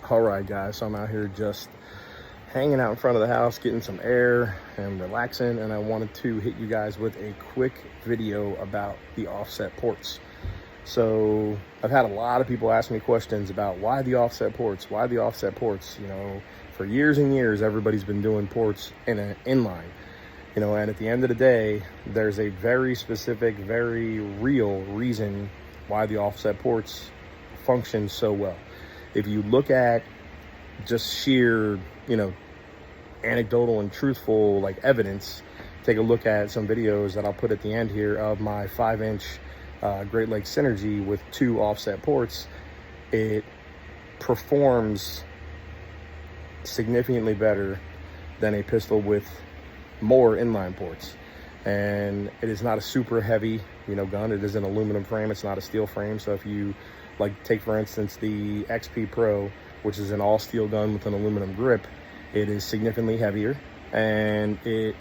All right, guys, so I'm out here just hanging out in front of the house, getting some air and relaxing, and I wanted to hit you guys with a quick video about the offset ports. So I've had a lot of people ask me questions about why the offset ports, you know, for years and years, everybody's been doing ports in an inline, you know, and at the end of the day, there's a very specific, very real reason why the offset ports function so well. If you look at just sheer, you know, anecdotal and truthful like evidence, take a look at some videos that I'll put at the end here of my 5-inch Great Lakes Synergy with 2 offset ports. It performs significantly better than a pistol with more inline ports. And it is not a super heavy, you know, gun. It is an aluminum frame. It's not a steel frame. So if you like take, for instance, the XP Pro, which is an all steel gun with an aluminum grip, it is significantly heavier. And it,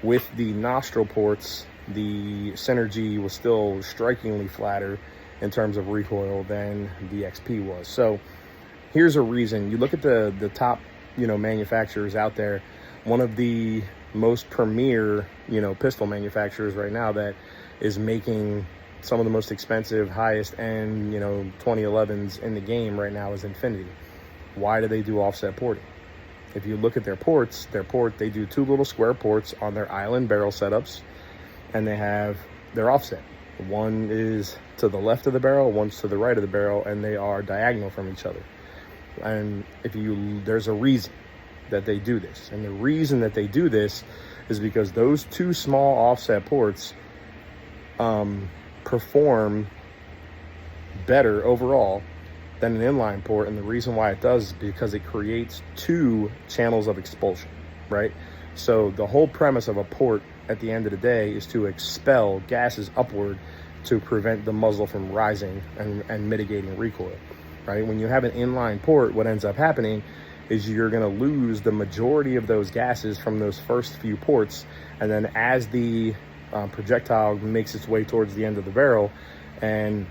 with the nostril ports, the Synergy was still strikingly flatter in terms of recoil than the XP was. So here's a reason. You look at the top, you know, manufacturers out there. One of the most premier, you know, pistol manufacturers right now that is making some of the most expensive, highest end, you know, 2011s in the game right now is Infinity. Why do they do offset porting? If you look at their ports, they do 2 little square ports on their island barrel setups, and they have their offset. One is to the left of the barrel, one's to the right of the barrel, and they are diagonal from each other. And there's a reason that they do this. And the reason that they do this is because those 2 small offset ports perform better overall than an inline port. And the reason why it does is because it creates 2 channels of expulsion, right? So the whole premise of a port at the end of the day is to expel gases upward to prevent the muzzle from rising and mitigating recoil, right? When you have an inline port, what ends up happening is you're going to lose the majority of those gases from those first few ports. And then as the projectile makes its way towards the end of the barrel and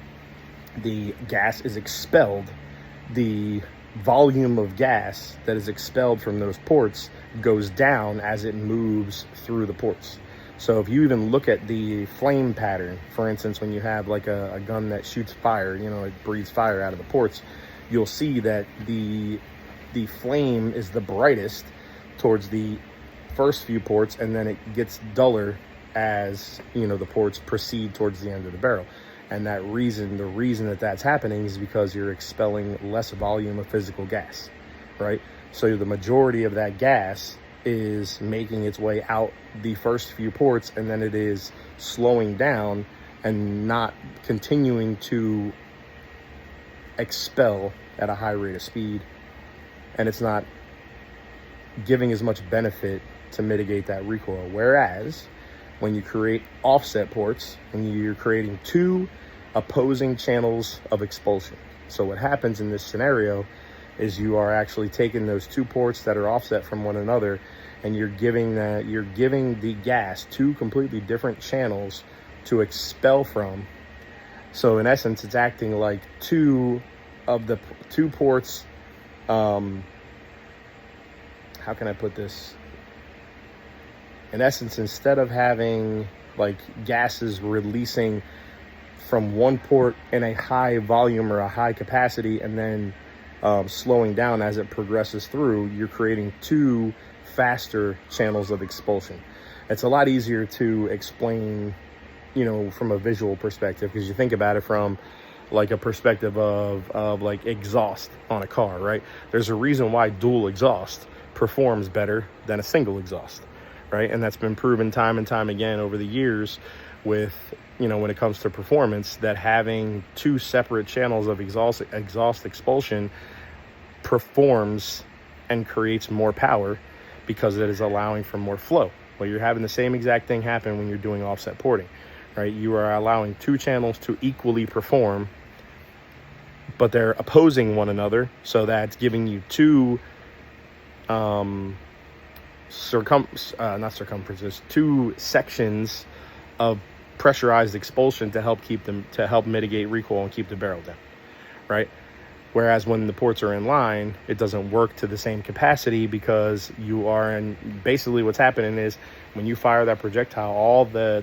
the gas is expelled, the volume of gas that is expelled from those ports goes down as it moves through the ports. So if you even look at the flame pattern, for instance, when you have like a gun that shoots fire, you know, it breathes fire out of the ports, you'll see that the flame is the brightest towards the first few ports, and then it gets duller as, you know, the ports proceed towards the end of the barrel. And the reason that that's happening is because you're expelling less volume of physical gas, right? So the majority of that gas is making its way out the first few ports, and then it is slowing down and not continuing to expel at a high rate of speed. And it's not giving as much benefit to mitigate that recoil. Whereas when you create offset ports, and you're creating 2 opposing channels of expulsion. So what happens in this scenario is you are actually taking those 2 ports that are offset from one another, and you're giving the gas 2 completely different channels to expel from. So in essence, it's acting like 2 ports. How can I put this? In essence, instead of having like gases releasing from one port in a high volume or a high capacity and then slowing down as it progresses through, you're creating 2 faster channels of expulsion. It's a lot easier to explain, you know, from a visual perspective, because you think about it from like a perspective of like exhaust on a car, right? There's a reason why dual exhaust performs better than a single exhaust, right? And that's been proven time and time again over the years with, you know, when it comes to performance, that having 2 separate channels of exhaust expulsion performs and creates more power because it is allowing for more flow. Well, you're having the same exact thing happen when you're doing offset porting, right? You are allowing 2 channels to equally perform, but they're opposing one another. So that's giving you 2 2 sections of pressurized expulsion to help mitigate recoil and keep the barrel down, right? Whereas when the ports are in line, it doesn't work to the same capacity, because you are in, basically what's happening is when you fire that projectile, all the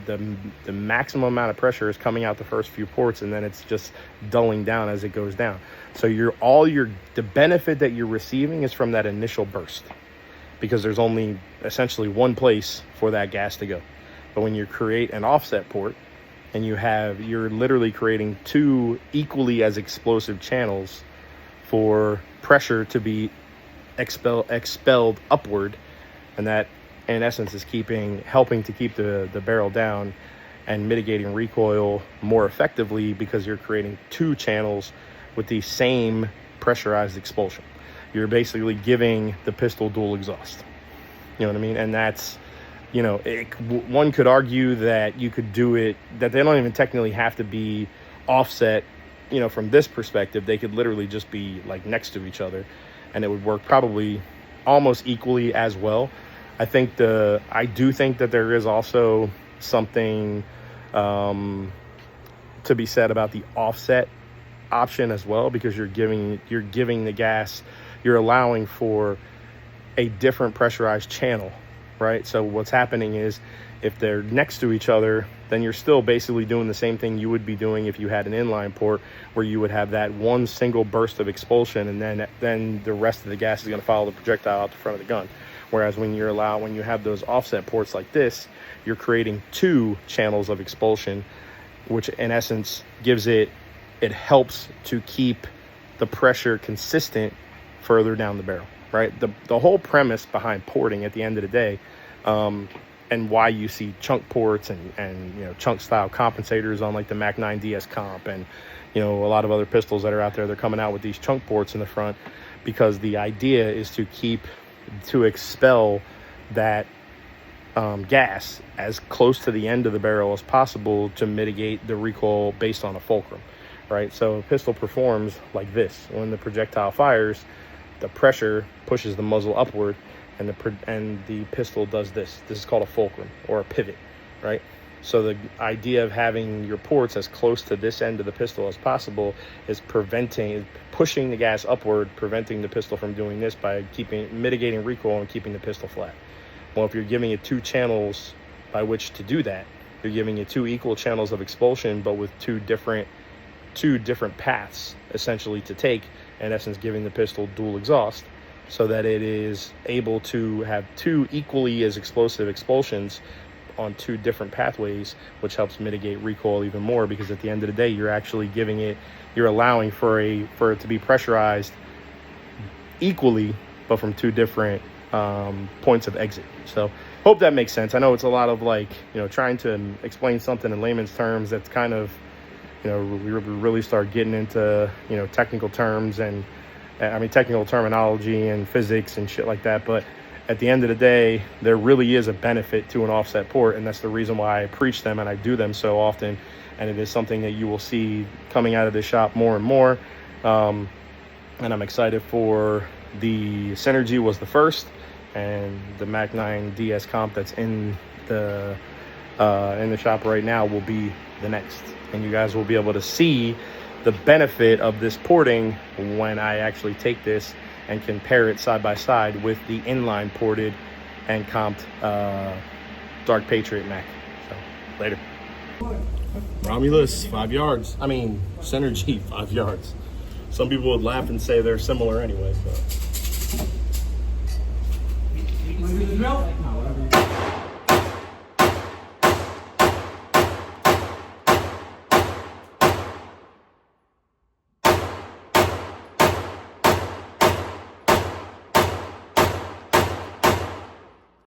maximum amount of pressure is coming out the first few ports, and then it's just dulling down as it goes down. So the benefit that you're receiving is from that initial burst, because there's only essentially one place for that gas to go. But when you create an offset port and you're literally creating two equally as explosive channels for pressure to be expelled upward, and that in essence is helping to keep the barrel down and mitigating recoil more effectively, because you're creating two channels with the same pressurized expulsion. You're basically giving the pistol dual exhaust. You know what I mean? And that's, you know, one could argue that you could do it, that they don't even technically have to be offset. You know, from this perspective, they could literally just be like next to each other, and it would work probably almost equally as well. I do think that there is also something to be said about the offset option as well, because you're giving the gas, you're allowing for a different pressurized channel, right? So what's happening is, if they're next to each other, then you're still basically doing the same thing you would be doing if you had an inline port, where you would have that one single burst of expulsion, and then the rest of the gas is going to follow the projectile out the front of the gun. Whereas when you have those offset ports like this, you're creating two channels of expulsion, which in essence it helps to keep the pressure consistent further down the barrel, right? The whole premise behind porting at the end of the day, and why you see chunk ports and you know, chunk style compensators on like the Mac 9 DS comp, and you know, a lot of other pistols that are out there, they're coming out with these chunk ports in the front, because the idea is to expel that gas as close to the end of the barrel as possible, to mitigate the recoil based on a fulcrum, right? So a pistol performs like this. When the projectile fires, the pressure pushes the muzzle upward, and the pistol does this. This is called a fulcrum, or a pivot, right? So the idea of having your ports as close to this end of the pistol as possible is pushing the gas upward, preventing the pistol from doing this by mitigating recoil and keeping the pistol flat. Well, if you're giving it two channels by which to do that, you're giving it two equal channels of expulsion, but with two different paths essentially to take, in essence giving the pistol dual exhaust, so that it is able to have two equally as explosive expulsions on two different pathways, which helps mitigate recoil even more, because at the end of the day, you're allowing for it to be pressurized equally, but from two different points of exit. So hope that makes sense. I know it's a lot of like, you know, trying to explain something in layman's terms. That's kind of, you know, we really start getting into, you know, technical terms and technical terminology and physics and shit like that. But at the end of the day, there really is a benefit to an offset port, and that's the reason why I preach them and I do them so often. And it is something that you will see coming out of this shop more and more. And I'm excited for the Synergy was the first, and the Mac 9 DS comp that's in the shop right now will be the next. And you guys will be able to see the benefit of this porting when I actually take this and compare it side by side with the inline ported and comped Dark Patriot Mac. So later. Romulus, 5 yards. I mean, Synergy, 5 yards. Some people would laugh and say they're similar anyway. So.